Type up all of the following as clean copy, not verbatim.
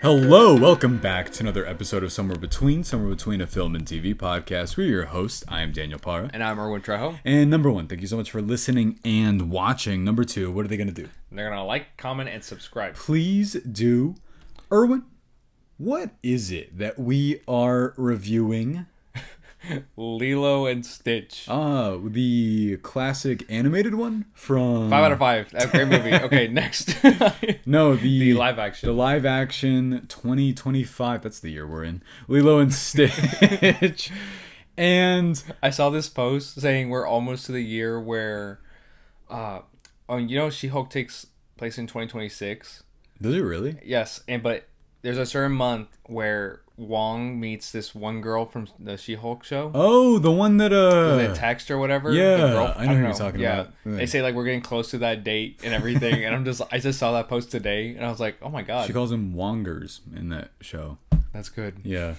Hello, welcome back to another episode of Somewhere Between a film and TV podcast. We're your hosts. I am Daniel Parra. And I'm Erwin Trejo. And number one, thank you so much for listening and watching. Number two, what are they going to do? They're going to like, comment, and subscribe. Please do. Erwin, what is it that we are reviewing? Lilo and Stitch. The classic animated one from... 5 out of 5. That's a great movie. Okay, next. No, the live action. The live action 2025. That's the year we're in. Lilo and Stitch. And I saw this post saying we're almost to the year where, She-Hulk takes place in 2026. Does it really? Yes, but there's a certain month where Wong meets this one girl from the She-Hulk show. Oh, the one that the text or whatever. Yeah, I know who you're talking about. They say like we're getting close to that date and everything, and I just saw that post today, and I was like, oh my god. She calls him Wongers in that show. That's good. Yeah.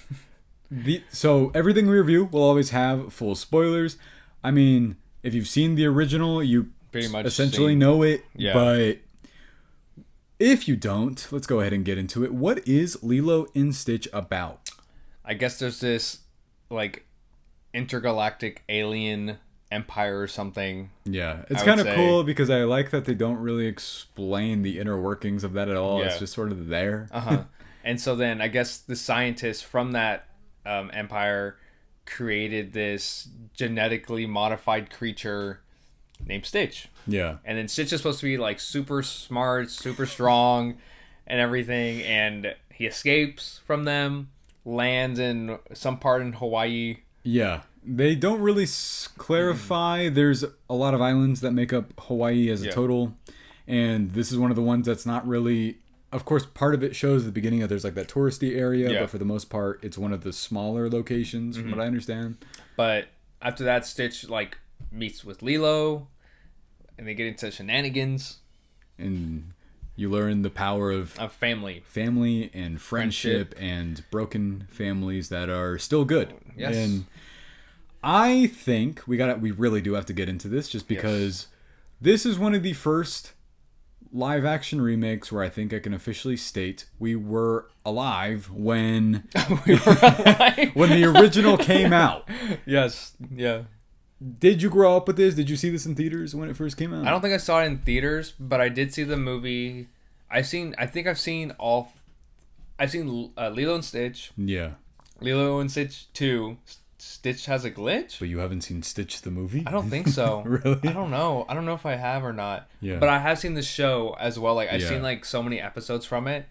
So everything we review will always have full spoilers. I mean, if you've seen the original, you pretty much essentially know it. Yeah. But if you don't, let's go ahead and get into it. What is Lilo and Stitch about? I guess there's this, like, intergalactic alien empire or something. Yeah, it's kind of cool because I like that they don't really explain the inner workings of that at all. Yeah. It's just sort of there. And so then I guess the scientists from that empire created this genetically modified creature named Stitch. Yeah. And then Stitch is supposed to be like super smart, super strong and everything, and he escapes from them, lands in some part in Hawaii. Yeah. They don't really clarify. There's a lot of islands that make up Hawaii as a total, and this is one of the ones that's not really... Of course, part of it shows at the beginning that there's like that touristy area, but for the most part, it's one of the smaller locations, from what I understand. But after that, Stitch like meets with Lilo, and they get into shenanigans. And you learn the power of family and friendship and broken families that are still good. Yes. And I think we really do have to get into this just because this is one of the first live action remakes where I think I can officially state we were alive when when the original came out. Yes. Yeah. Did you grow up with this? Did you see this in theaters when it first came out? I don't think I saw it in theaters, but I did see the movie. I've seen Lilo and Stitch. Yeah. Lilo and Stitch 2. Stitch has a glitch? But you haven't seen Stitch the movie? I don't think so. Really? I don't know. I don't know if I have or not. Yeah. But I have seen the show as well. Like I've seen like so many episodes from it.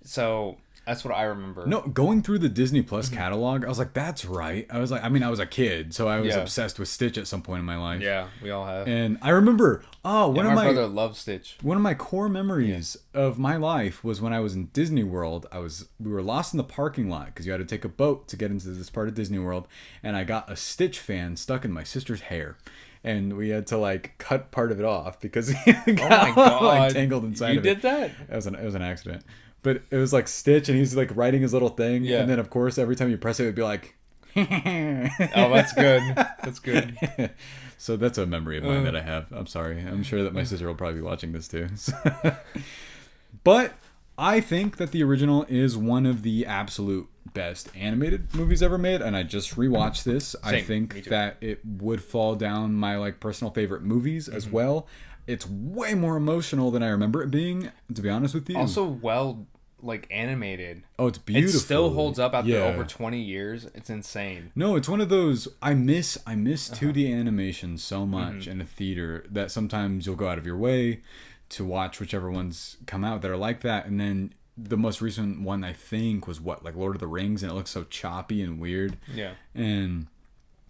So that's what I remember. No, going through the Disney Plus catalog, I was like, that's right. I was a kid, so I was obsessed with Stitch at some point in my life. Yeah, we all have. And I remember, my brother loves Stitch. One of my core memories of my life was when I was in Disney World. We were lost in the parking lot because you had to take a boat to get into this part of Disney World, and I got a Stitch fan stuck in my sister's hair. And we had to like cut part of it off because it got like tangled inside of it. You did that? It was an accident. But it was like Stitch, and he's like writing his little thing, and then of course every time you press it, it'd be like, oh, that's good. That's good. So that's a memory of mine that I have. I'm sorry. I'm sure that my sister will probably be watching this too. But I think that the original is one of the absolute best animated movies ever made, and I just rewatched this. I think that it would fall down my like personal favorite movies as well. It's way more emotional than I remember it being, to be honest with you. Also like animated. Oh, it's beautiful. It still holds up after over 20 years. It's insane. No, it's one of those I miss 2D animation so much in a theater that sometimes you'll go out of your way to watch whichever ones come out that are like that. And then the most recent one I think was like Lord of the Rings, and it looks so choppy and weird. Yeah. And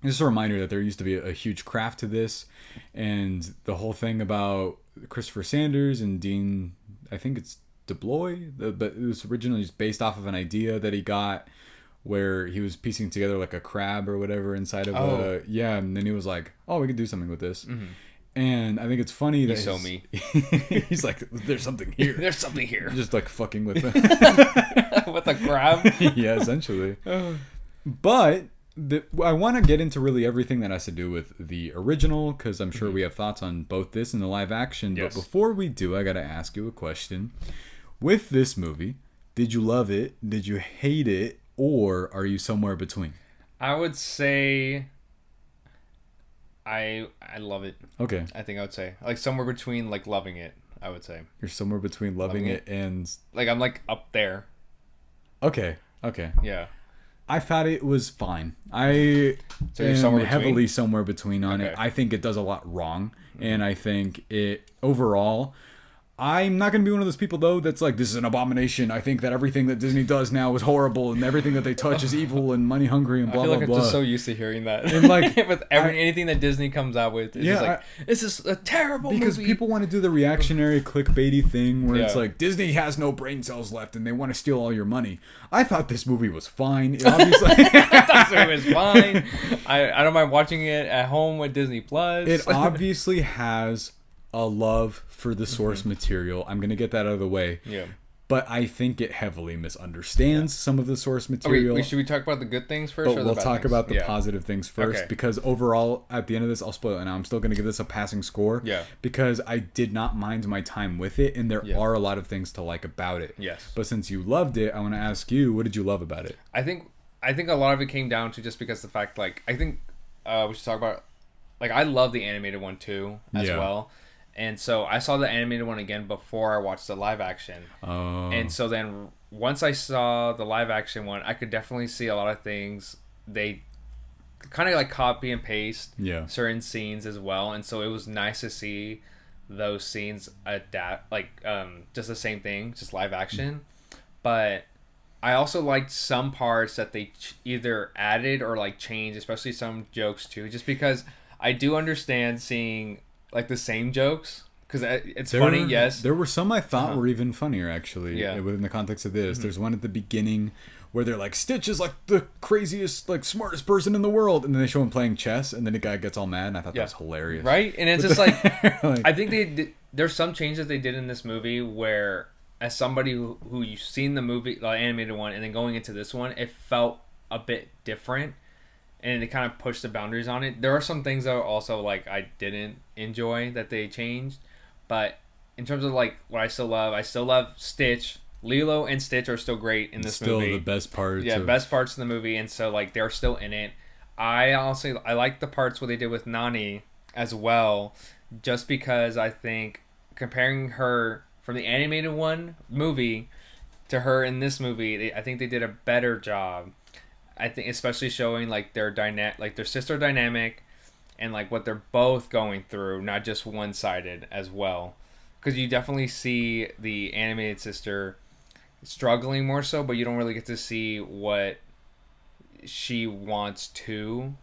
it's just a reminder that there used to be a huge craft to this, and the whole thing about Christopher Sanders and Dean, I think it's DeBloy, but it was originally just based off of an idea that he got where he was piecing together like a crab or whatever inside of and then he was like, oh, we could do something with this. And I think it's funny that he's like, there's something here. There's something here. Just like fucking with with a crab. Yeah, essentially. But I want to get into really everything that has to do with the original, because I'm sure we have thoughts on both this and the live action. Yes. But before we do, I got to ask you a question. With this movie, Did you love it? Did you hate it? Or are you somewhere between? I would say I love it. Okay. I think I would say like somewhere between like loving it. I would say You're somewhere between loving it and like I'm like up there. Okay. Okay. Yeah. I thought it was fine. I So you're am somewhere heavily between? somewhere between on it. Okay. I think it does a lot wrong, and I think it overall. I'm not going to be one of those people, though, that's like, this is an abomination. I think that everything that Disney does now is horrible, and everything that they touch is evil and money hungry and blah, I feel blah, like blah. I'm just so used to hearing that. And like, with anything that Disney comes out with, it's just like, this is a terrible because movie. people want to do the reactionary clickbaity thing where it's Yeah. like, Disney has no brain cells left and they want to steal all your money. I thought this movie was fine. It obviously, I thought it was fine. I don't mind watching it at home with Disney Plus. it obviously has a love for the source material. I'm going to get that out of the way. Yeah. But I think it heavily misunderstands some of the source material. Should we talk about the good things first? But or the we'll bad talk things? about the Yeah. positive things first, Okay. because overall, at the end of this, I'll spoil it now. I'm still going to give this a passing score. Yeah. Because I did not mind my time with it, and there Yeah. are a lot of things to like about it. Yes. But since you loved it, I want to ask you, what did you love about it? I think a lot of it came down to just because the fact, like, I think we should talk about, like, I love the animated one too as Yeah. well. And so I saw the animated one again before I watched the live action. And so then once I saw the live action one, I could definitely see a lot of things they kind of like copy and paste Yeah. certain scenes as well. And so it was nice to see those scenes adapt, like just the same thing, just live action. But I also liked some parts that they either added or like changed, especially some jokes too, just because I do understand seeing like the same jokes, because it's funny. Yes, There were some I thought were even funnier, actually, Yeah. within the context of this. There's one at the beginning where they're like, Stitch is like the craziest, like smartest person in the world. And then they show him playing chess, and then the guy gets all mad, and I thought that was hilarious. right? And it's just like, Like- I think there's some changes they did in this movie where, as somebody who you've seen the movie, the animated one, and then going into this one, it felt a bit different. And it kind of pushed the boundaries on it. There are some things that are also like I didn't enjoy that they changed, but in terms of like what I still love Stitch. Lilo and Stitch are still great in this movie. Still the best parts. Yeah, best parts in the movie, and so like they're still in it. I like the parts what they did with Nani as well, just because I think comparing her from the animated one movie to her in this movie, I think they did a better job. I think especially showing like their sister dynamic, and like what they're both going through, not just one-sided as well. Because you definitely see the animated sister struggling more so, but you don't really get to see what she wants to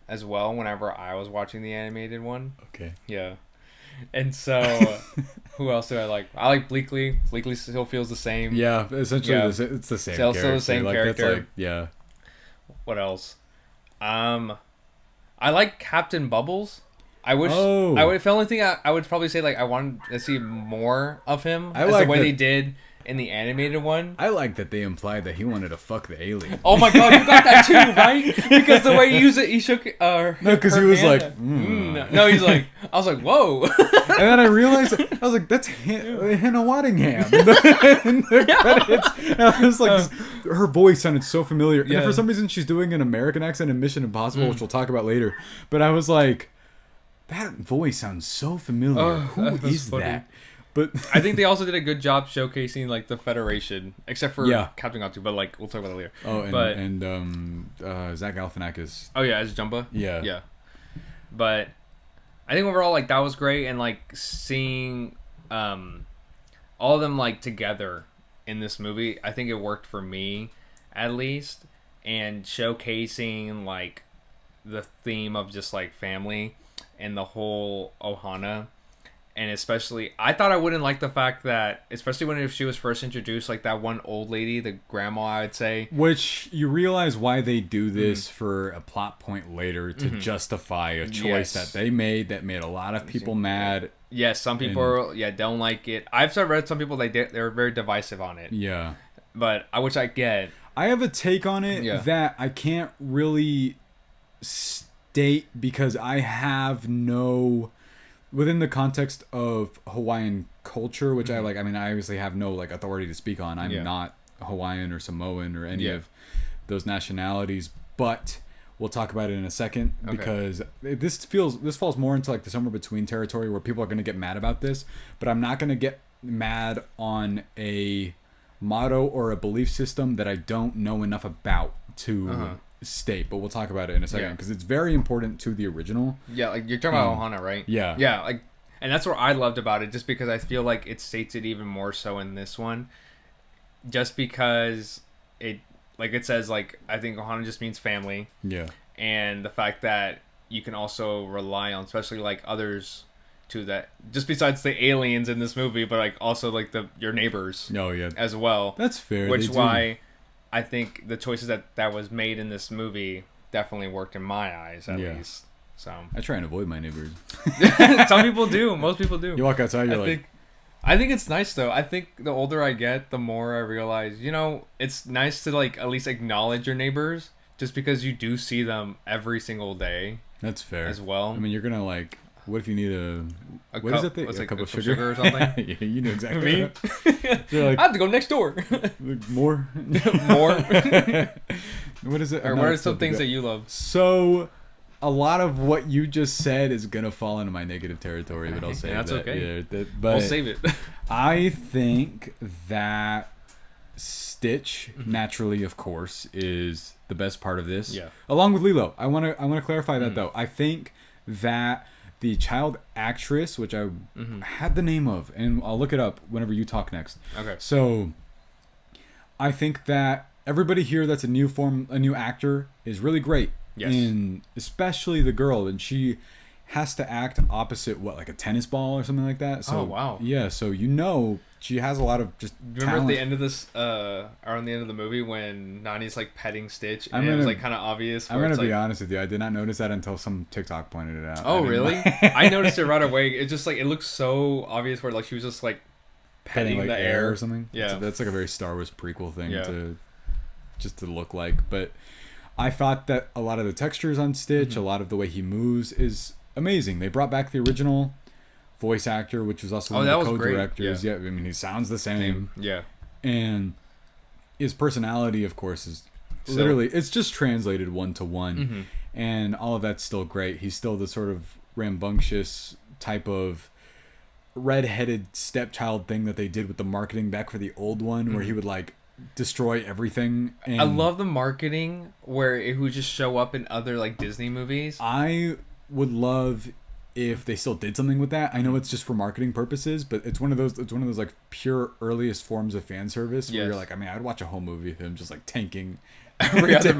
as well whenever I was watching the animated one. Okay. Yeah. And so, who else do I like? I like Bleakley. Bleakley still feels the same. Yeah, essentially, Yeah. it's the same Still character. the same Like, that's character. like, yeah. What else? I like Captain Bubbles. I wish. Oh. If the only thing I would probably say, like, I wanted to see more of him. I as like the way that- they did in the animated one. I like that they implied that he wanted to fuck the alien. Oh my god, you got that too, right? Because the way he used it, he shook. No, because he was like, No, he's like. I was like, whoa. And then I realized, I was like, that's Hannah Waddingham in the credits. And I was like, her voice sounded so familiar. And Yeah. for some reason, she's doing an American accent in Mission Impossible, which we'll talk about later. But I was like, that voice sounds so familiar. Who that's is funny. that? But I think they also did a good job showcasing like the Federation, except for Yeah. Captain Octo. But like, we'll talk about that later. oh, but Zach Galifianakis. oh yeah, as Jumba. Yeah. Yeah. But I think overall, like, that was great, and like seeing all of them like together in this movie, I think it worked for me at least, and showcasing like the theme of just like family and the whole Ohana. And especially, I thought I wouldn't like the fact that, especially if she was first introduced, like that one old lady, the grandma, I would say. Which you realize why they do this for a plot point later to justify a choice that they made that made a lot of people mad. Yes, some people don't like it. I've read some people they're very divisive on it. Yeah. But which I get. I have a take on it that I can't really state because I have no within the context of Hawaiian culture, which I like. I mean, I obviously have no like authority to speak on. I'm not Hawaiian or Samoan or any of those nationalities, but we'll talk about it in a second because this falls more into like the somewhere between territory where people are going to get mad about this, but I'm not going to get mad on a motto or a belief system that I don't know enough about to state, but we'll talk about it in a second because it's very important to the original. Yeah, like you're talking about Ohana, right? Yeah, like, and that's what I loved about it, just because I feel like it states it even more so in this one, just because it, like it says, like I think Ohana just means family. Yeah, and the fact that you can also rely on, especially like others, to that, just besides the aliens in this movie, but like also like your neighbors. Oh yeah, as well. That's fair. Which why I think the choices that was made in this movie definitely worked in my eyes, at least. So I try and avoid my neighbors. Some people do. Most people do. You walk outside, I think it's nice though. I think the older I get, the more I realize, it's nice to like at least acknowledge your neighbors, just because you do see them every single day. That's fair as well. I mean, you're gonna like. What if you need a cup of sugar or something? Yeah, you know exactly. Me? Like, I have to go next door. More. What is it? Or what are some things that you love? So, a lot of what you just said is gonna fall into my negative territory, but I'll say that's that. Okay. Yeah, but we'll save it. I think that Stitch, naturally, of course, is the best part of this. Yeah. Along with Lilo, I want to clarify that though. I think that the child actress, which I had the name of, and I'll look it up whenever you talk next. Okay. So, I think that everybody here that's a new actor is really great. Yes. And especially the girl, and she has to act opposite like a tennis ball or something like that. So, wow. Yeah. So she has a lot of just. Remember talent. At the end of this, or on the end of the movie when Nani's like petting Stitch, and it was like kind of obvious. I'm gonna be honest with you. I did not notice that until some TikTok pointed it out. Oh really? I noticed it right away. It just like it looks so obvious where like she was just like petting like the air or something. Yeah, that's like a very Star Wars prequel thing to look like. But I thought that a lot of the textures on Stitch, a lot of the way he moves is amazing. They brought back the original voice actor, which was also one of the co-directors. Yeah, I mean, he sounds the same. Yeah. And his personality, of course, is literally, it's just translated one to one. And all of that's still great. He's still the sort of rambunctious type of redheaded stepchild thing that they did with the marketing back for the old one, where he would like destroy everything. And I love the marketing where it would just show up in other like Disney movies. I would love if they still did something with that. I know it's just for marketing purposes, but it's one of those like pure earliest forms of fan service where you're like, I mean, I'd watch a whole movie of him just like tanking every other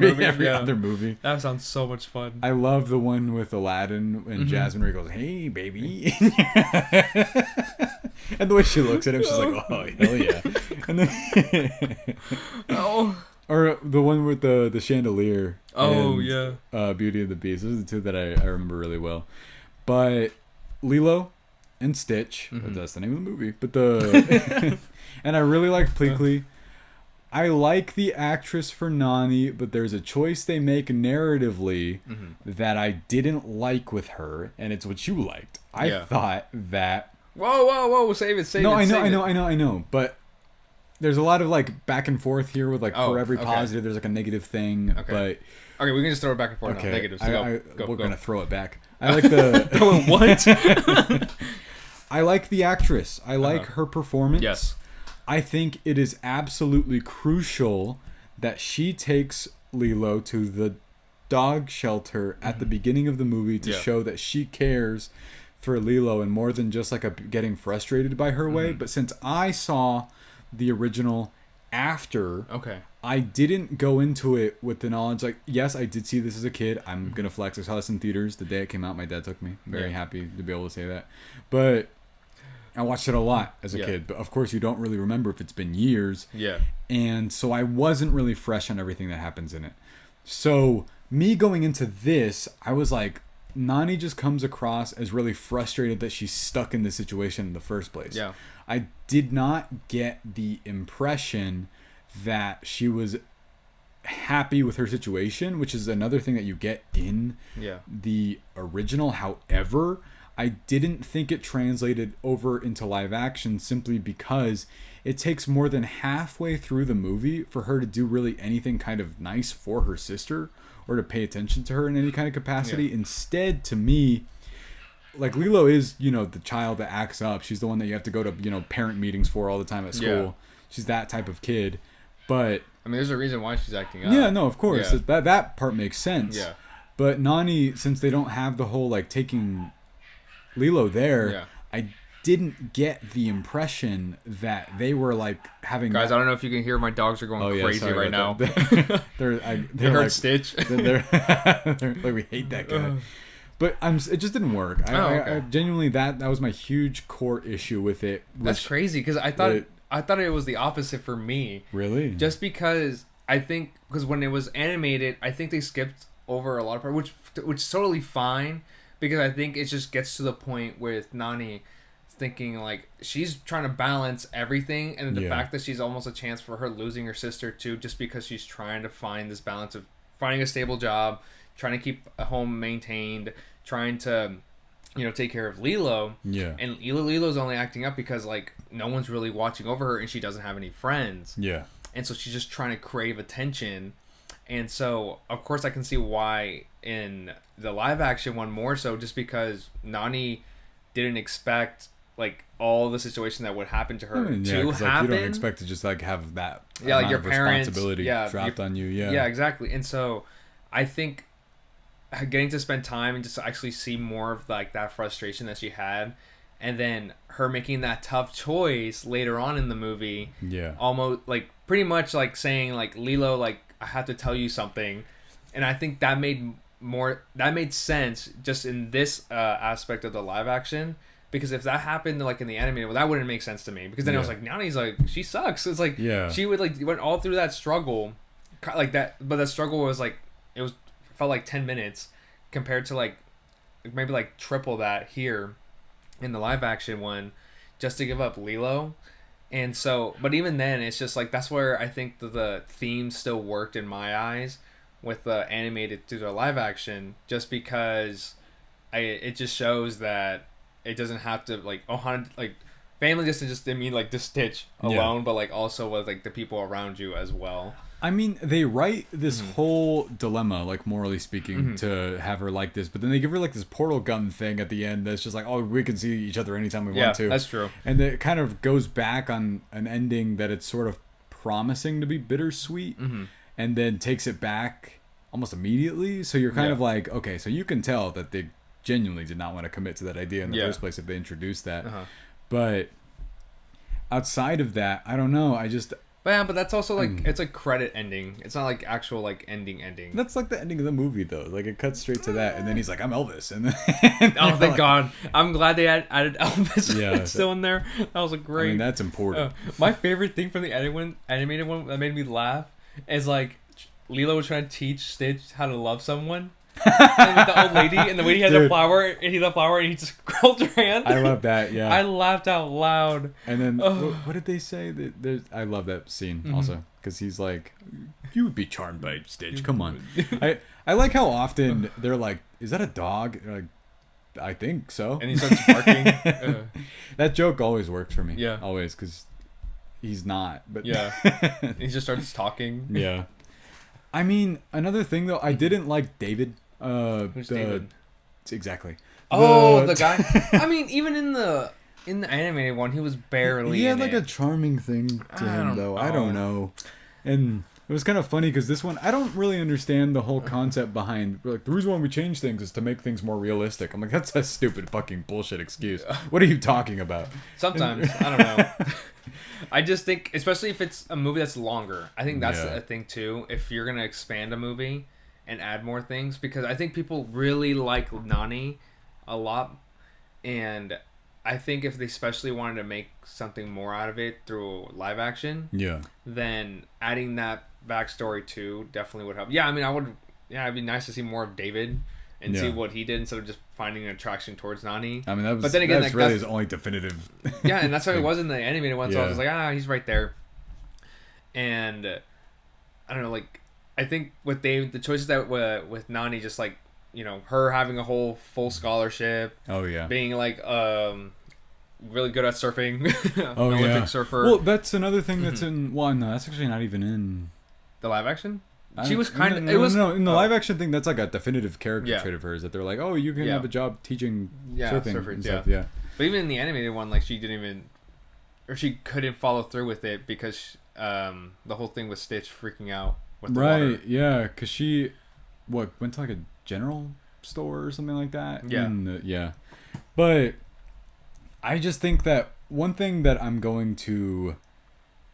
movie. That sounds so much fun. I love the one with Aladdin and Jasmine where he goes, "Hey baby," and the way she looks at him, she's like, "Oh hell yeah!" And then or the one with the chandelier. Oh yeah. Beauty and the Beast. Those are the two that I remember really well. But Lilo and Stitch, that's the name of the movie. But and I really like Pleakley. I like the actress for Nani, but there's a choice they make narratively that I didn't like with her, and it's what you liked. I thought that. Whoa! Save it. No, I know. But there's a lot of like back and forth here with like for every positive, there's like a negative thing. Okay. But we can just throw it back and forth. Okay. Negatives. We're gonna throw it back. I like the what? I like the actress. I like her performance. Yes. I think it is absolutely crucial that she takes Lilo to the dog shelter at the beginning of the movie to show that she cares for Lilo and more than just like getting frustrated by her way. But since I saw the original after, I didn't go into it with the knowledge, like, yes, I did see this as a kid. I'm going to flex. I saw this in theaters the day it came out. My dad took me. I'm very happy to be able to say that. But I watched it a lot as a kid. But, of course, you don't really remember if it's been years. Yeah. And so I wasn't really fresh on everything that happens in it. So me going into this, I was like, Nani just comes across as really frustrated that she's stuck in this situation in the first place. Yeah. I did not get the impression that she was happy with her situation, which is another thing that you get in the original. However, I didn't think it translated over into live action simply because it takes more than halfway through the movie for her to do really anything kind of nice for her sister or to pay attention to her in any kind of capacity. Yeah. Instead, to me, like, Lilo is, the child that acts up. She's the one that you have to go to, parent meetings for all the time at school. Yeah. She's that type of kid. But I mean, there's a reason why she's acting up. Yeah, no, of course. Yeah. That part makes sense. Yeah. But Nani, since they don't have the whole, like, taking Lilo there, I didn't get the impression that they were, like, having... Guys, I don't know if you can hear, my dogs are going crazy right now. They're heard like, Stitch. they're like, we hate that guy. But it just didn't work. I genuinely, that was my huge core issue with it. That's crazy, because I thought it was the opposite for me. Really? Just because because when it was animated, I think they skipped over a lot of parts, which is totally fine, because I think it just gets to the point with Nani thinking, like, she's trying to balance everything, and the fact that she's almost a chance for her losing her sister too, just because she's trying to find this balance of finding a stable job, trying to keep a home maintained, trying to take care of Lilo. Yeah. And Lilo's only acting up because, like, no one's really watching over her and she doesn't have any friends. Yeah. And so she's just trying to crave attention. And so, of course, I can see why in the live action one more so, just because Nani didn't expect, like, all the situation that would happen to her to happen. Like, you don't expect to just, like, have that like your parents, responsibility dropped on you. Yeah. Yeah, exactly. And so I think getting to spend time and just actually see more of, like, that frustration that she had, and then her making that tough choice later on in the movie, almost, like, pretty much, like, saying, like, Lilo, like, I have to tell you something. And I think that made sense just in this aspect of the live action, because if that happened, like, in the animated, well, that wouldn't make sense to me, because then I was like, Nani's, like, she sucks. It's like, she would, like, went all through that struggle like that, but that struggle was, like, felt like 10 minutes compared to, like, maybe, like, triple that here in the live action one, just to give up Lilo. And so, but even then, it's just, like, that's where I think the theme still worked in my eyes with the animated to the live action, just because it just shows that it doesn't have to, like, like, family just didn't mean, like, the Stitch alone, but, like, also with, like, the people around you as well. I mean, they write this whole dilemma, like, morally speaking, to have her like this, but then they give her, like, this portal gun thing at the end that's just like, oh, we can see each other anytime we want to. Yeah, that's true. And it kind of goes back on an ending that it's sort of promising to be bittersweet, and then takes it back almost immediately. So you're kind of like, okay, so you can tell that they genuinely did not want to commit to that idea in the first place if they introduced that. But outside of that, I don't know. But that's also, like, it's a credit ending. It's not, like, actual, like, ending. That's, like, the ending of the movie, though. Like, it cuts straight to that, and then he's like, I'm Elvis. And then oh, thank God. I'm glad they added Elvis still in there. That was great. I mean, that's important. My favorite thing from the animated one that made me laugh is, like, Lilo was trying to teach Stitch how to love someone. And with the old lady, and the lady had the flower, and he just curled her hand. I love that, yeah. I laughed out loud. And then, what did they say? I love that scene also, because he's like, you would be charmed by Stitch, come on. I like how often they're like, is that a dog? They're like, I think so. And he starts barking. That joke always works for me. Yeah. Always, because he's not. But yeah. He just starts talking. Yeah. I mean, another thing, though, I didn't like David. Who's David? Exactly. The guy. I mean, even in the animated one, he was barely. He had, like, a charming thing to him, though. I don't know. And it was kind of funny because this one, I don't really understand the whole concept behind, like, the reason why we change things is to make things more realistic. I'm like, that's a stupid fucking bullshit excuse. What are you talking about? Sometimes. I don't know. I just think, especially if it's a movie that's longer, I think that's a thing too. If you're going to expand a movie and add more things, because I think people really like Nani a lot, and I think if they especially wanted to make something more out of it through live action, then adding that backstory too definitely would help. I mean, it'd be nice to see more of David and see what he did instead of just finding an attraction towards Nani. I mean, but then again, that's really his only definitive. And that's how it was in the animated one. So I was like, he's right there. And I don't know, like, I think with the choices that with Nani, just, like, you know, her having a whole full scholarship. Oh yeah. Being like really good at surfing. Oh Olympic yeah. surfer. Well, that's another thing that's in. Well, no, that's actually not even in. The live action. I She don't- was kind of. no, It was no in the live action thing. That's like a definitive character Yeah. trait of hers that they're like, oh, you can Yeah. have a job teaching Yeah, surfing surfers, and yeah. stuff. Yeah. But even in the animated one, like she didn't even, or she couldn't follow through with it because the whole thing with Stitch freaking out with the Right. water. Yeah. Because she, went to like a general store or something like that. Yeah. Yeah. But I just think that one thing that I'm going to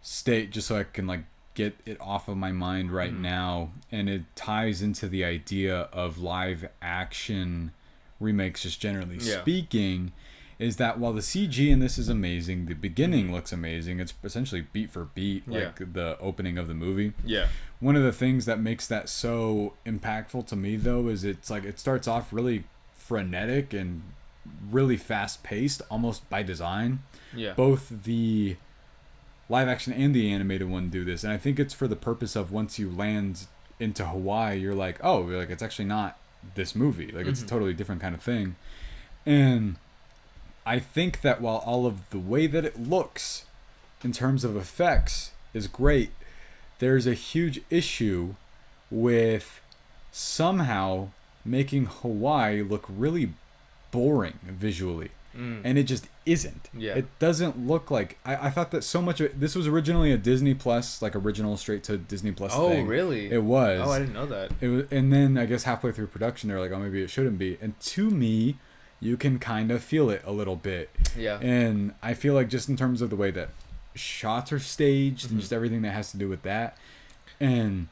state just so I can like get it off of my mind right now, and it ties into the idea of live action remakes just generally speaking, is that while the CG in this is amazing, the beginning looks amazing. It's essentially beat for beat like the opening of the movie. Yeah. One of the things that makes that so impactful to me though is it's like it starts off really frenetic and really fast paced almost by design. Yeah. Both the live action and the animated one do this, and I think it's for the purpose of once you land into Hawaii, you're like, oh, like it's actually not this movie, like it's a totally different kind of thing. And I think that while all of the way that it looks in terms of effects is great, there's a huge issue with somehow making Hawaii look really boring visually. And it just isn't. Yeah. It doesn't look like... I thought that so much of it... This was originally a Disney Plus, like original straight to Disney Plus thing. Oh, really? It was. Oh, I didn't know that. It was, and then I guess halfway through production, they're like, oh, maybe it shouldn't be. And to me, you can kind of feel it a little bit. Yeah. And I feel like just in terms of the way that shots are staged and just everything that has to do with that. And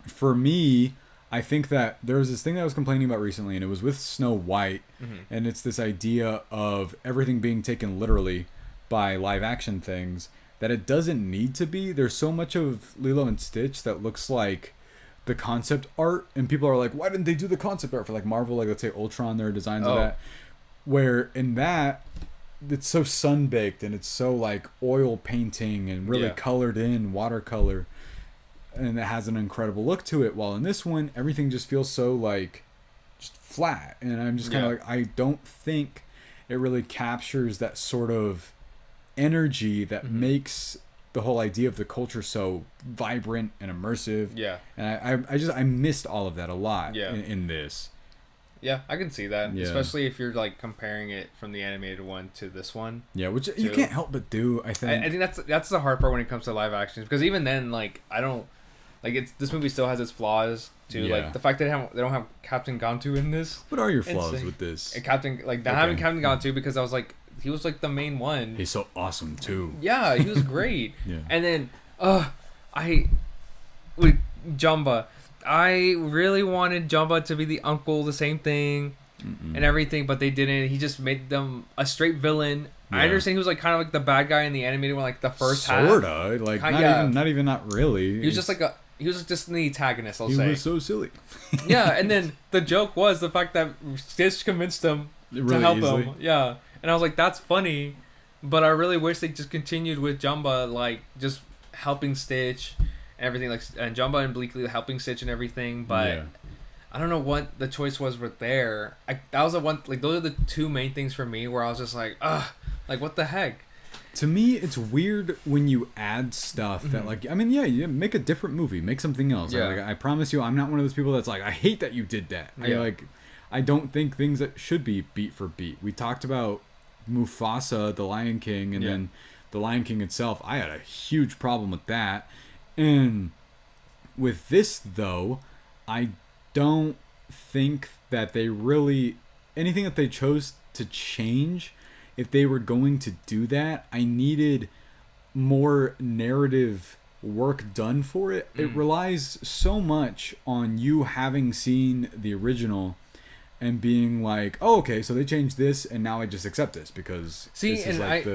for me... I think that there was this thing that I was complaining about recently, and it was with Snow White, and it's this idea of everything being taken literally by live action things that it doesn't need to be. There's so much of Lilo and Stitch that looks like the concept art, and people are like, why didn't they do the concept art for like Marvel, like let's say Ultron, their designs of that, where in that it's so sun-baked and it's so like oil painting and really colored in watercolor. And it has an incredible look to it, while in this one everything just feels so like just flat, and I'm just kind of like, I don't think it really captures that sort of energy that makes the whole idea of the culture so vibrant and immersive. And I missed all of that a lot in this. Yeah, I can see that, especially if you're like comparing it from the animated one to this one. Yeah, which you can't help but do. I think. I think that's the hard part when it comes to live actions, because even then, like I don't. Like this movie still has its flaws too. Yeah. Like the fact that they don't have Captain Gantu in this. What are your flaws Insane. with this? And having Captain Gantu, because I was like, he was like the main one. He's so awesome too. Yeah, he was great. Yeah. And then with Jumba, I really wanted Jumba to be the uncle, the same thing, and everything, but they didn't. He just made them a straight villain. Yeah. I understand he was like kind of like the bad guy in the animated one, like the first half. Sorta, like not really. He was just like he was just the antagonist, He was so silly. Yeah, and then the joke was the fact that Stitch convinced him really to help easily. him. Yeah, and I was like, that's funny, but I really wish they just continued with Jumba, like just helping Stitch and everything, like and Jumba and Bleakley helping Stitch and everything. But I don't know what the choice was with there. That was the one. Like those are the two main things for me where I was just like, like what the heck. To me, it's weird when you add stuff that, like, I mean, you make a different movie, make something else. Yeah. Like, I promise you, I'm not one of those people that's like, I hate that you did that. I don't think things that should be beat for beat. We talked about Mufasa, the Lion King, and then the Lion King itself. I had a huge problem with that. And with this, though, I don't think that they really, anything that they chose to change, if they were going to do that, I needed more narrative work done for it. It relies so much on you having seen the original and being like, oh, okay, so they changed this and now I just accept this because this is like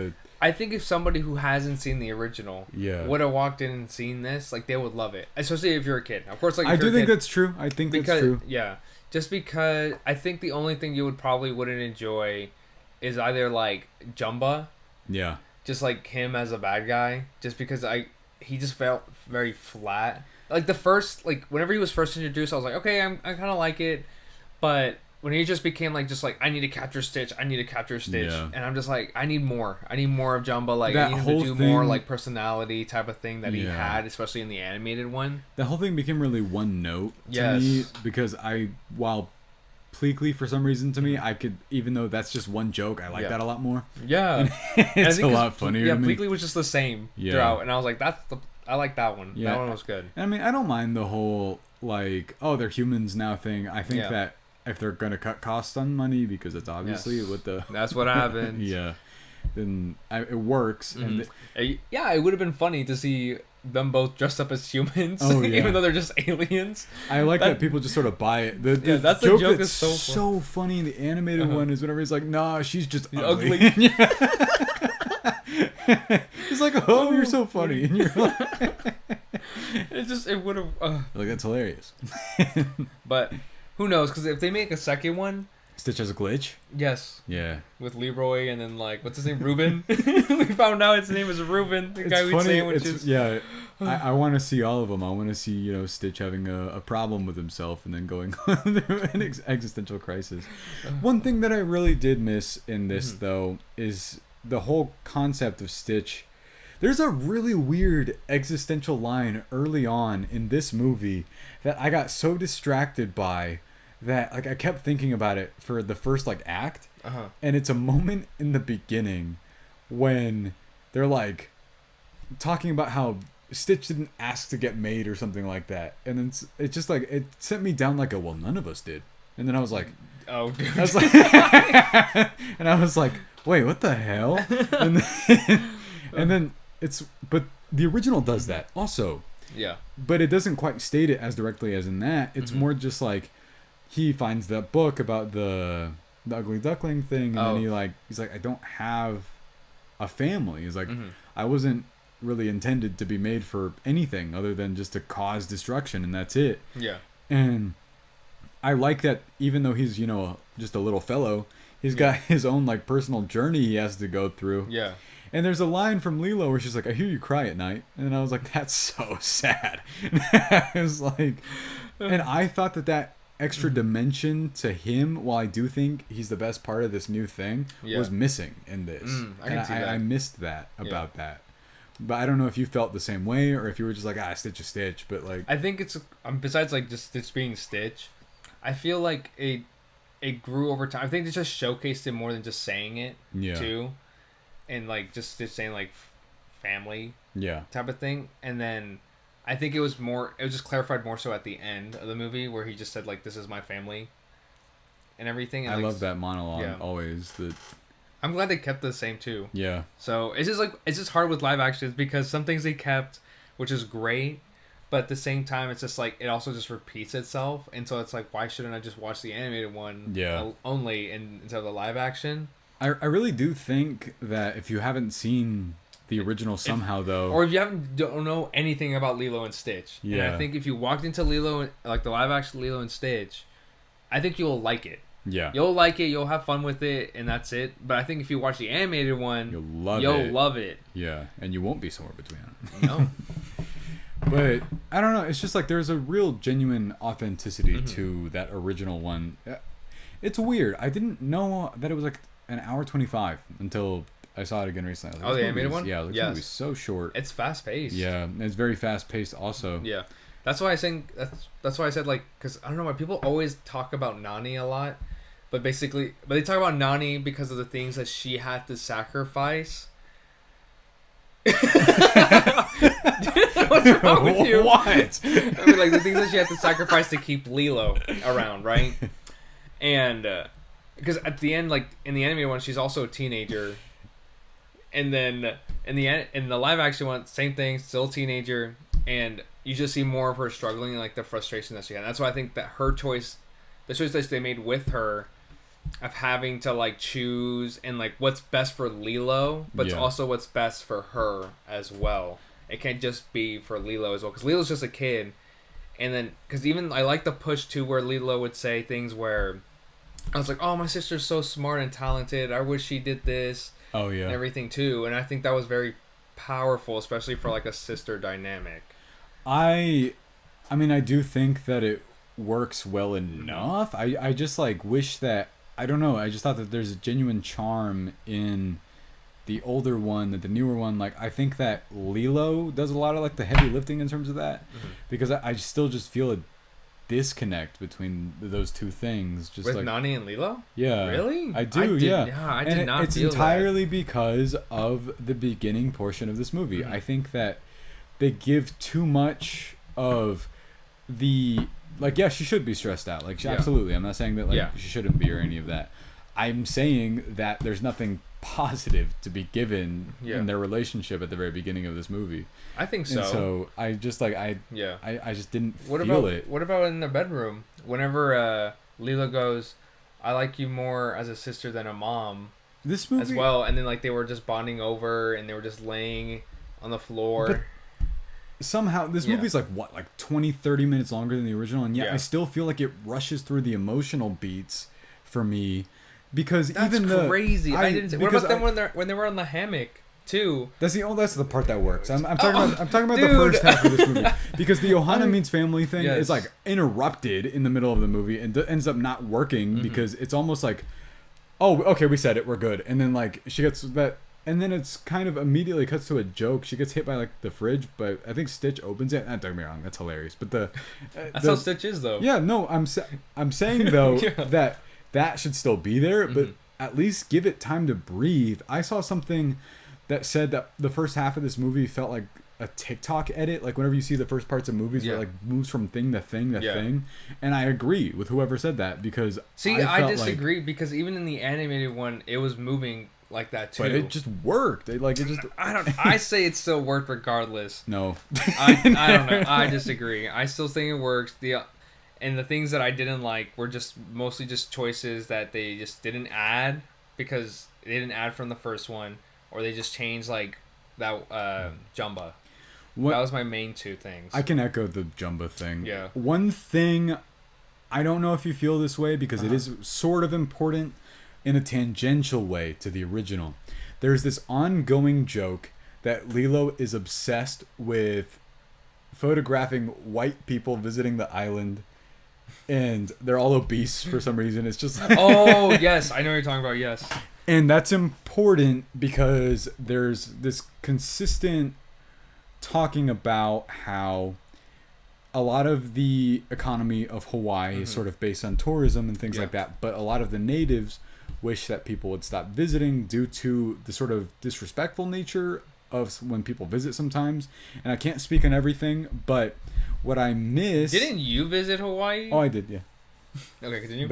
I think if somebody who hasn't seen the original would have walked in and seen this, like they would love it. Especially if you're a kid. Of course, like I do think that's true. I think that's true. Yeah. Just because I think the only thing you wouldn't enjoy is either like Jumba, just like him as a bad guy, just because he just felt very flat. Like the first, like whenever he was first introduced, I was like, okay, I kind of like it, But when he just became like I need to capture Stitch, Yeah. and I'm just like, I need more of Jumba. Like That I need him whole to do thing- more like personality type of thing that he Yeah. had, especially in the animated one. The whole thing became really one note to Yes. me because while Pleakley for some reason to me, I could, even though that's just one joke, I like Yeah. that a lot more. Yeah, And And I it's think a lot funnier to me. Bleakley was just the same Yeah. throughout, and I was like, I like that one. Yeah. That one was good. I mean, I don't mind the whole like, oh, they're humans now thing. I think Yeah. that if they're gonna cut costs on money, because it's obviously Yes. what the That's what happened. yeah, then it works. And Yeah, it would have been funny to see them both dressed up as humans, Oh, yeah. even though they're just aliens. I like that people just sort of buy it. The that's the joke joke that's is so funny in the animated one is whenever he's like, nah, she's just ugly. Ugly. He's like, oh, you're so funny. And you're like, it would have. like, that's hilarious. But who knows? Because if they make a second one, Stitch has a glitch? yes, Yeah. with Leroy and then like what's his name, Ruben. We found out his name is Ruben, the guy who eats sandwiches. Yeah. I want to see all of them. I want to see, Stitch having a problem with himself and then going through an existential crisis. One thing that I really did miss in this, though, is the whole concept of Stitch. There's a really weird existential line early on in this movie that I got so distracted by that like I kept thinking about it for the first like act. And it's a moment in the beginning when they're like talking about how Stitch didn't ask to get made or something like that, and then it just like it sent me down like well, none of us did. And then I was like, Oh, dude. I was like and I was like, wait, what the hell? And then but the original does that also, Yeah. but it doesn't quite state it as directly as in that. It's more just like he finds that book about the ugly duckling thing, and then he's like, I don't have a family. He's like, I wasn't really intended to be made for anything other than just to cause destruction, and that's it. Yeah. And I like that even though he's, just a little fellow, he's got his own like personal journey he has to go through. Yeah. And there's a line from Lilo where she's like, I hear you cry at night. And I was like, that's so sad. I was like, and I thought that extra dimension to him, while I do think he's the best part of this new thing, was missing in this. I can see that. I missed that about that. But I don't know if you felt the same way or if you were just like, Stitch is Stitch. But like, I think it's besides like just Stitch being Stitch, I feel like it grew over time. I think they just showcased it more than just saying it too, and like just Stitch saying like family type of thing. And then I think it was just clarified more so at the end of the movie where he just said like, this is my family and everything. And I like, love that monologue always. I'm glad they kept the same too. Yeah. So it's just hard with live actions because some things they kept, which is great, but at the same time it's just like it also just repeats itself, and so it's like, why shouldn't I just watch the animated one only instead of the live action? I really do think that if you haven't seen the original somehow though, or if you don't know anything about Lilo and Stitch, and I think if you walked into like the live action Lilo and Stitch, I think you'll like it. Yeah. You'll like it, you'll have fun with it, and that's it. But I think if you watch the animated one, you'll love it. Yeah, and you won't be somewhere between them. No. But I don't know, it's just like there's a real genuine authenticity to that original one. It's weird. I didn't know that it was like an hour 25 until I saw it again recently. Like, the animated one? Yeah, this movie's so short. It's fast paced. Yeah, and it's very fast paced also. Yeah. That's why I think that's why I said like, because I don't know why people always talk about Nani a lot, but they talk about Nani because of the things that she had to sacrifice. What's wrong with you? What? I mean, like the things that she had to sacrifice to keep Lilo around, right? And because at the end, like in the animated one, she's also a teenager, and then in the live action one, same thing, still a teenager, and you just see more of her struggling and like the frustration that she had. And that's why I think that the choice that they made with her of having to like choose and like what's best for Lilo, but it's also what's best for her as well. It can't just be for Lilo as well, because Lilo's just a kid. And then because even I like the push too where Lilo would say things where I was like, oh, my sister's so smart and talented, I wish she did this. Oh yeah. And everything too. And I think that was very powerful, especially for like a sister dynamic. I mean, I do think that it works well enough. I just like wish that, I don't know, I just thought that there's a genuine charm in the older one, that the newer one, like I think that Lilo does a lot of like the heavy lifting in terms of that, because I still just feel a disconnect between those two things. Just with like Nani and Lilo. Yeah, Really? I do. Yeah, I did not. It's feel entirely that. because of the beginning portion of this movie. Mm-hmm. I think that they give too much of the, like, yeah, she should be stressed out. Like, absolutely. I'm not saying that like she shouldn't be or any of that. I'm saying that there's nothing positive to be given in their relationship at the very beginning of this movie. I think so. And so I just like I just didn't feel it. What about in the bedroom? Whenever Lilo goes, "I like you more as a sister than a mom." This movie as well, and then like they were just bonding over, and they were just laying on the floor. But somehow this movie's like 20-30 minutes longer than the original, and yet I still feel like it rushes through the emotional beats for me, because that's even crazy. I didn't. What about them when they were on the hammock too? That's the part that works. I'm talking about the first half of this movie, because the Ohana means family thing is like interrupted in the middle of the movie and ends up not working because it's almost like, oh, okay, we said it, we're good, and then like she gets that. And then it's kind of immediately cuts to a joke. She gets hit by like the fridge, but I think Stitch opens it. Don't get me wrong, that's hilarious. But that's how Stitch is, though. Yeah, no, I'm saying though that should still be there, but at least give it time to breathe. I saw something that said that the first half of this movie felt like a TikTok edit, like whenever you see the first parts of movies where it like moves from thing to thing to thing. And I agree with whoever said that, because I disagree, because even in the animated one, it was moving like that too. But it just worked. I say it still worked regardless. No. I don't know. I disagree. I still think it works. And the things that I didn't like were just mostly just choices that they just didn't add, because they didn't add from the first one, or they just changed like that Jumba. That was my main two things. I can echo the Jumba thing. Yeah. One thing, I don't know if you feel this way, because it is sort of important in a tangential way to the original. There's this ongoing joke that Lilo is obsessed with photographing white people visiting the island, and they're all obese for some reason. It's just oh yes, I know what you're talking about. Yes. And that's important because there's this consistent talking about how a lot of the economy of Hawaii is sort of based on tourism and things like that, but a lot of the natives wish that people would stop visiting due to the sort of disrespectful nature of when people visit sometimes. And I can't speak on everything, but what I miss... Didn't you visit Hawaii? Oh, I did, yeah. Okay, continue.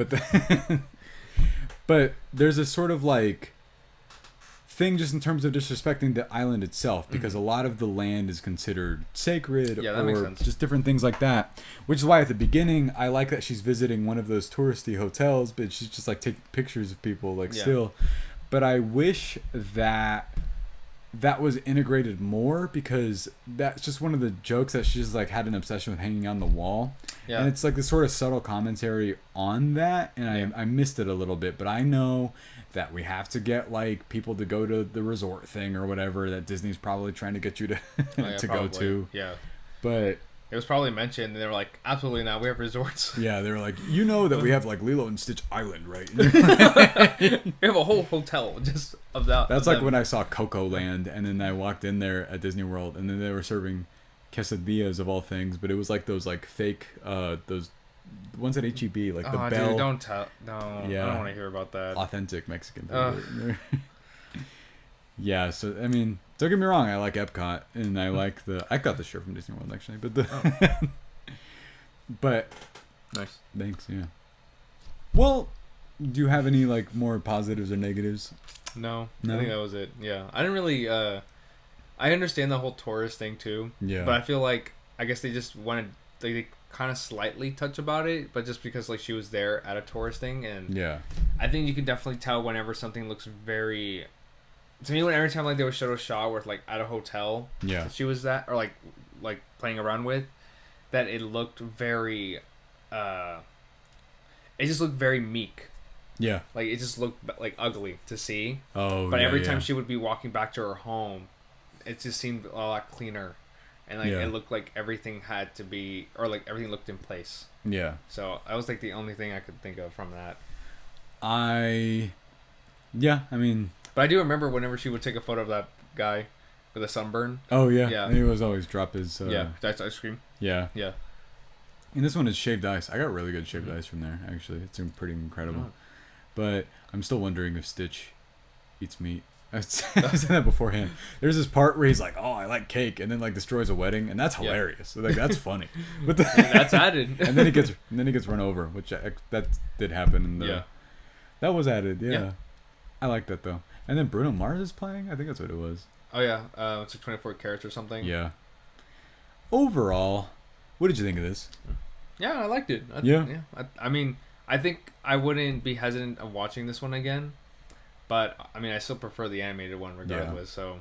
But there's a sort of like thing just in terms of disrespecting the island itself, because a lot of the land is considered sacred, that makes sense. Just different things like that, which is why at the beginning I like that she's visiting one of those touristy hotels, but she's just like taking pictures of people still. But I wish that was integrated more, because that's just one of the jokes that she's like had an obsession with hanging on the wall. And it's like this sort of subtle commentary on that, and I missed it a little bit. But I know that we have to get like people to go to the resort thing or whatever that Disney's probably trying to get you to go to. Yeah. But it was probably mentioned, and they were like, absolutely not, we have resorts. Yeah, they were like, you know that we have like Lilo and Stitch Island, right? We have a whole hotel just of that. That's like when I saw Coco Land, and then I walked in there at Disney World, and then they were serving quesadillas of all things, but it was like those like fake those ones at HEB, like the Bell. Dude, don't tell. No, yeah. I don't want to hear about that. Authentic Mexican food. Yeah, so I mean, don't get me wrong, I like Epcot, and I got the shirt from Disney World actually, but but nice. Thanks, yeah. Well, do you have any like more positives or negatives? No, I think that was it. Yeah, I didn't really. I understand the whole tourist thing too. Yeah. But I feel like I guess they just wanted they kind of slightly touch about it, but just because like she was there at a tourist thing, and I think you can definitely tell whenever something looks very. To me, every time like they would show a shot where like at a hotel, she was that or like playing around with, that it looked very, it just looked very meek. Yeah. Like it just looked like ugly to see. Oh. But every time she would be walking back to her home, it just seemed a lot cleaner and like Yeah. it looked like everything had to be, or like everything looked in place. Yeah. So that was like the only thing I could think of from that. Yeah, I mean, But I do remember whenever she would take a photo of that guy with a sunburn. oh yeah, Yeah. and he was always drop his. That's ice cream. Yeah. Yeah. And this one is shaved ice. I got really good shaved ice from there. Actually, it's pretty incredible. Oh. But I'm still wondering if Stitch eats meat. I said that beforehand. There's this part where he's like, "Oh, I like cake," and then like destroys a wedding, and that's hilarious. So, like that's funny. But That's added. and then he gets run over, which that did happen. In the, Yeah. That was added. Yeah. Yeah. I like that though. And then Bruno Mars is playing. I think that's what it was. Oh yeah, it's like 24 carats or something. Yeah. Overall, what did you think of this? Yeah, I liked it. Yeah. I mean, I think I wouldn't be hesitant of watching this one again, but I mean, I still prefer the animated one regardless. So,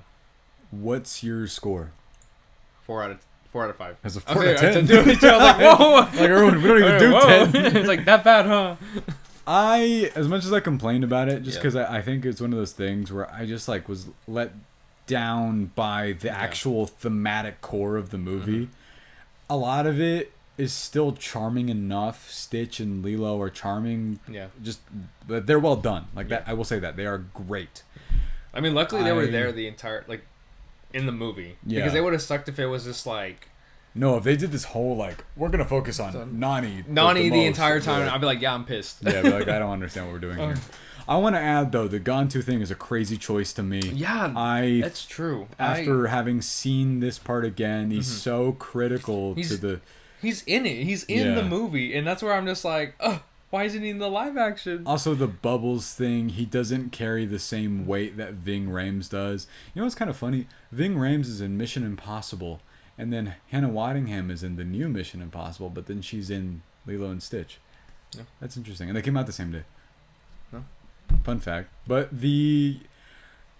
What's your score? 4 out of 5. As a I 4 was out of 10. I was like, whoa! Like Erwin, we don't even do Whoa. 10. It's like that bad, huh? As much as I complained about it, just because I think it's one of those things where I just like was let down by the actual thematic core of the movie. A lot of it is still charming enough. Stitch and Lilo are charming. Yeah. Just they're well done. Like that, I will say that they are great. I mean, luckily they were there the entire in the movie because they would have sucked if it was just like No, if they did this whole like we're gonna focus on Nani the entire time, I'd be like, yeah, I'm pissed. Yeah, I'd be like I don't understand what we're doing here. I want to add though the Gone 2 thing is a crazy choice to me. Yeah, that's true. After having seen this part again, he's so critical to the. He's in it. He's in the movie, and that's where I'm just like, oh, why isn't he in the live action? Also, the Bubbles thing, he doesn't carry the same weight that Ving Rhames does. You know what's kind of funny? Ving Rhames is in Mission Impossible, and then Hannah Waddingham is in the new Mission Impossible, but then she's in Lilo and Stitch. Yeah. That's interesting. And they came out the same day. No. Fun fact. But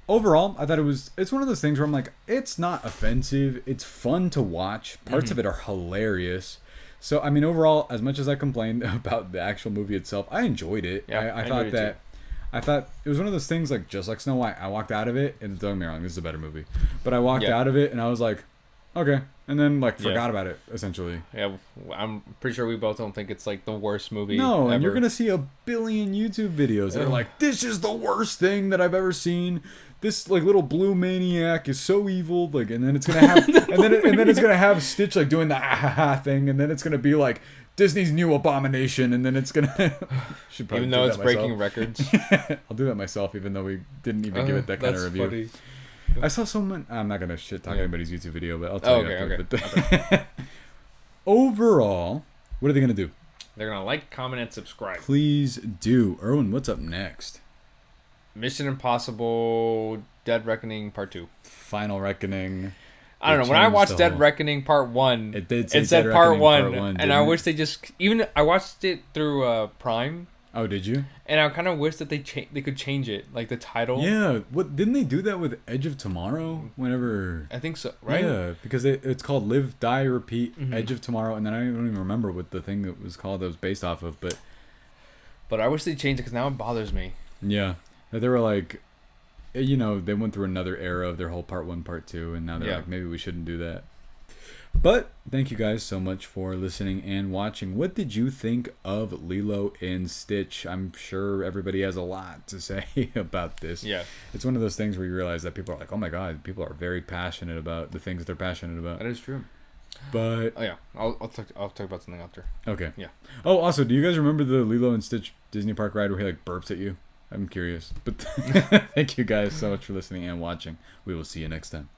overall, I thought it's one of those things where I'm like, it's not offensive. It's fun to watch. Parts of it are hilarious. So, I mean, overall, as much as I complained about the actual movie itself, I enjoyed it. Yeah, I thought it was one of those things like just like Snow White. I walked out of it, and don't get me wrong, this is a better movie. But I walked out of it, and I was like, okay. And then like forgot about it, essentially. Yeah, I'm pretty sure we both don't think it's like the worst movie. No, ever. And you're gonna see a billion YouTube videos that are like, "This is the worst thing that I've ever seen. This like little blue maniac is so evil." Like, and then it's gonna have, and then it's gonna have Stitch like doing the ah ha ha thing, and then it's gonna be like Disney's new abomination, and then it's gonna. Should probably even though it's breaking records. I'll do that myself, even though we didn't even give it that kind of review. Funny. I saw someone. I'm not gonna shit talk anybody's YouTube video, but I'll tell you after. But overall, what are they gonna do? They're gonna like, comment, and subscribe. Please do. Erwin, what's up next? Mission Impossible: Dead Reckoning Part 2. Final Reckoning. I don't know. When I watched Dead Reckoning Part 1, it said Part 1, and I wish they just I watched it through Prime. Oh, did you? And I kind of wish that they could change it, like the title. Yeah, what didn't they do that with Edge of Tomorrow? Whenever I think so, right? Yeah, because it's called Live, Die, Repeat, Edge of Tomorrow, and then I don't even remember what the thing that was called that was based off of, but I wish they changed it because now it bothers me. Yeah, that they were like, you know, they went through another era of their whole Part 1, Part 2, and now they're like, maybe we shouldn't do that. But thank you guys so much for listening and watching. What did you think of Lilo and Stitch? I'm sure everybody has a lot to say about this. Yeah. It's one of those things where you realize that people are like, oh my God, people are very passionate about the things that they're passionate about. That is true. But oh yeah, I'll talk about something after. Okay. Yeah. Oh, also, do you guys remember the Lilo and Stitch Disney Park ride where he like burps at you? I'm curious. But thank you guys so much for listening and watching. We will see you next time.